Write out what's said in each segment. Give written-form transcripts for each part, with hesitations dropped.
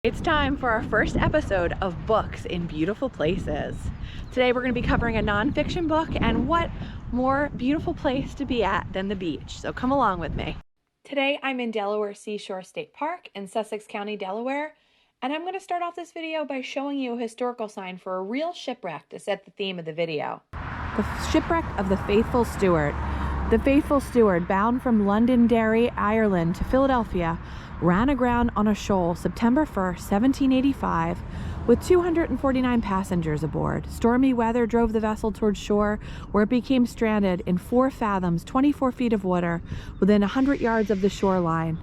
It's time for our first episode of Books in Beautiful Places. Today we're going to be covering a nonfiction book, and what more beautiful place to be at than the beach. So come along with me. Today I'm in Delaware Seashore State Park in Sussex County, Delaware, and I'm going to start off this video by showing you a historical sign for a real shipwreck to set the theme of the video. The shipwreck of the Faithful Steward. The Faithful Steward, bound from Londonderry, Ireland to Philadelphia, ran aground on a shoal September 1st, 1785, with 249 passengers aboard. Stormy weather drove the vessel towards shore, where it became stranded in 4 fathoms, 24 feet of water, within 100 yards of the shoreline.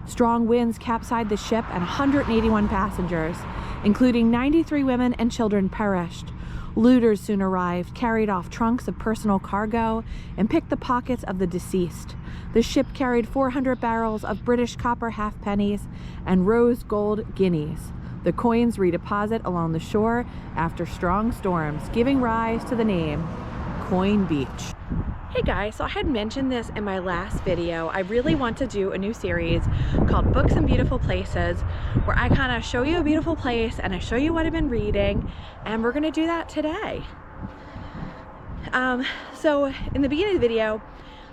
Strong winds capsized the ship, and 181 passengers, including 93 women and children, perished. Looters soon arrived, carried off trunks of personal cargo, and picked the pockets of the deceased. The ship carried 400 barrels of British copper halfpennies and rose gold guineas. The coins redeposit along the shore after strong storms, giving rise to the name Coin Beach. Hey guys, so I had mentioned this in my last video. I really want to do a new series called Books in Beautiful Places, where I kind of show you a beautiful place and I show you what I've been reading, and we're gonna do that today. So in the beginning of the video,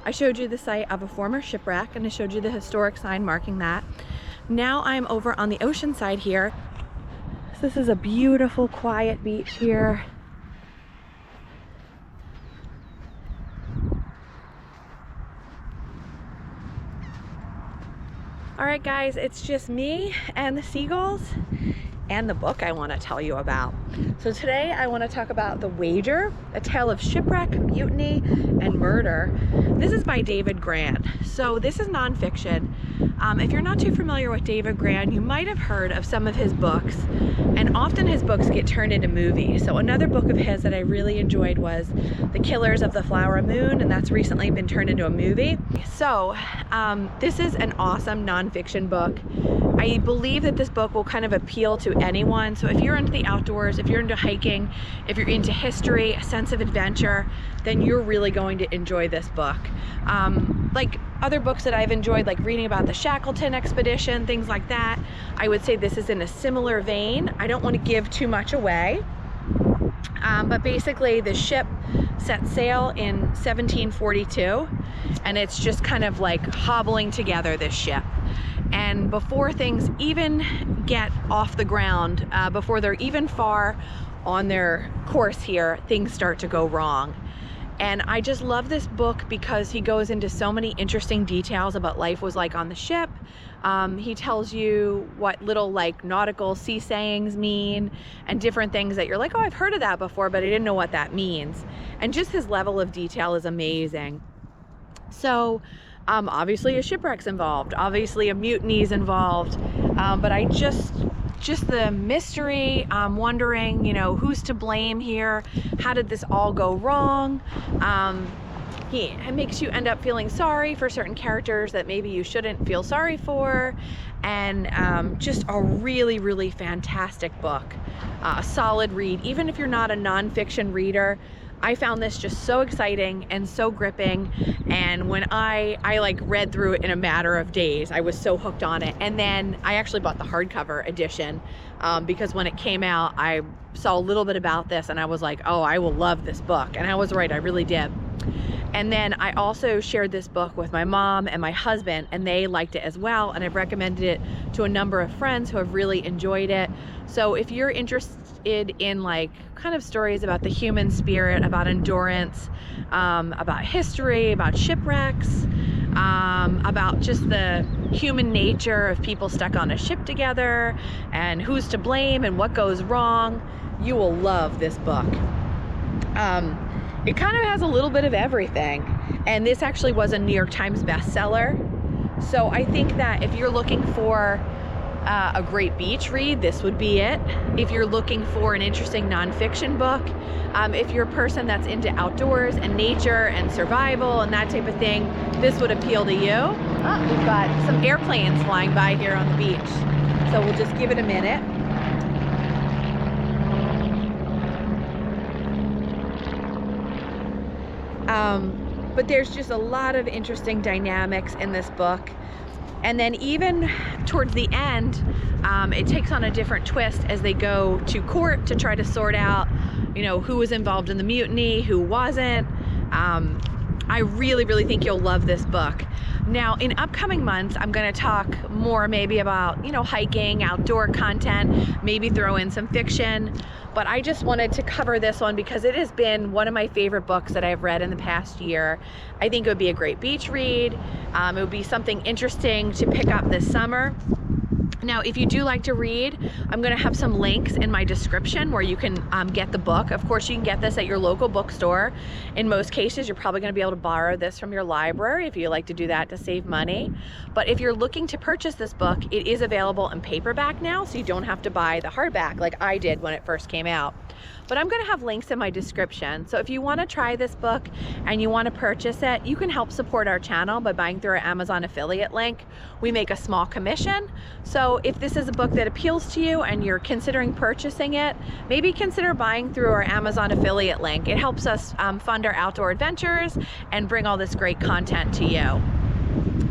I showed you the site of a former shipwreck and I showed you the historic sign marking that. Now I'm over on the ocean side here. So this is a beautiful, quiet beach here. All right guys, it's just me and the seagulls and the book I want to tell you about. So today I want to talk about The Wager, A Tale of Shipwreck, Mutiny and Murder. This is by David Grann. So this is nonfiction. If you're not too familiar with David Grann, you might have heard of some of his books, and often his books get turned into movies. So another book of his that I really enjoyed was The Killers of the Flower Moon, and that's recently been turned into a movie. So this is an awesome nonfiction book. I believe that this book will kind of appeal to anyone. So if you're into the outdoors, if you're into hiking, if you're into history, a sense of adventure, then you're really going to enjoy this book. Like other books that I've enjoyed, like reading about the Shackleton expedition, things like that, I would say this is in a similar vein. I don't want to give too much away, but basically the ship set sail in 1742, and it's just kind of like hobbling together, this ship. And before things even get off the ground, before they're even far on their course here, things start to go wrong. And I just love this book because he goes into so many interesting details about life was like on the ship. He tells you what little like nautical sea sayings mean and different things that you're like, oh, I've heard of that before, but I didn't know what that means. And just his level of detail is amazing. So obviously a shipwreck's involved, obviously a mutiny's involved, but I just the mystery, wondering, you know, who's to blame here? How did this all go wrong? It makes you end up feeling sorry for certain characters that maybe you shouldn't feel sorry for, and just a really, really fantastic book. A solid read. Even if you're not a nonfiction reader, I found this just so exciting and so gripping, and when I like read through it in a matter of days, I was so hooked on it. And then I actually bought the hardcover edition because when it came out, I saw a little bit about this and I was like, oh, I will love this book. And I was right, I really did. And then I also shared this book with my mom and my husband, and they liked it as well, and I've recommended it to a number of friends who have really enjoyed it. So if you're interested in like kind of stories about the human spirit, about endurance, about history, about shipwrecks, about just the human nature of people stuck on a ship together and who's to blame and what goes wrong, you will love this book. It kind of has a little bit of everything, and this actually was a New York Times bestseller. So I think that if you're looking for a great beach read, this would be it. If you're looking for an interesting nonfiction book, if you're a person that's into outdoors and nature and survival and that type of thing, this would appeal to you. We've got some airplanes flying by here on the beach, so we'll just give it a minute. But there's just a lot of interesting dynamics in this book. And then even towards the end, It takes on a different twist as they go to court to try to sort out, you know, who was involved in the mutiny, who wasn't. I really, really think you'll love this book. Now, in upcoming months, I'm going to talk more maybe about, you know, hiking, outdoor content, maybe throw in some fiction. But I just wanted to cover this one because it has been one of my favorite books that I've read in the past year. I think it would be a great beach read. It would be something interesting to pick up this summer. Now, if you do like to read, I'm going to have some links in my description where you can get the book. Of course, you can get this at your local bookstore. In most cases, you're probably going to be able to borrow this from your library if you like to do that to save money. But if you're looking to purchase this book, it is available in paperback now, so you don't have to buy the hardback like I did when it first came out. But I'm going to have links in my description. So if you want to try this book and you want to purchase it, you can help support our channel by buying through our Amazon affiliate link. We make a small commission. So if this is a book that appeals to you and you're considering purchasing it, maybe consider buying through our Amazon affiliate link. It helps us fund our outdoor adventures and bring all this great content to you.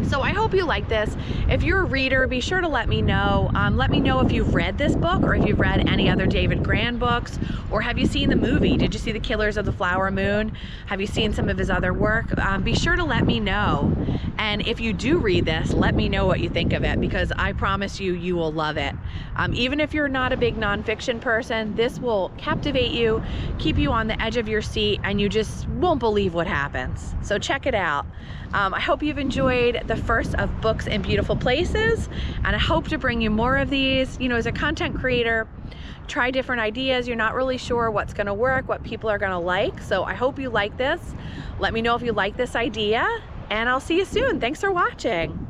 So I hope you like this. If you're a reader, be sure to let me know. Let me know if you've read this book or if you've read any other David Grann books, or have you seen the movie? Did you see The Killers of the Flower Moon? Have you seen some of his other work? Be sure to let me know. And if you do read this, let me know what you think of it, because I promise you, you will love it. Even if you're not a big nonfiction person, this will captivate you, keep you on the edge of your seat, and you just won't believe what happens. So check it out. I hope you've enjoyed the first of Books in Beautiful Places, and I hope to bring you more of these. You know, as a content creator, try different ideas. You're not really sure what's going to work, what people are going to like. So I hope you like this. Let me know if you like this idea, and I'll see you soon. Thanks for watching.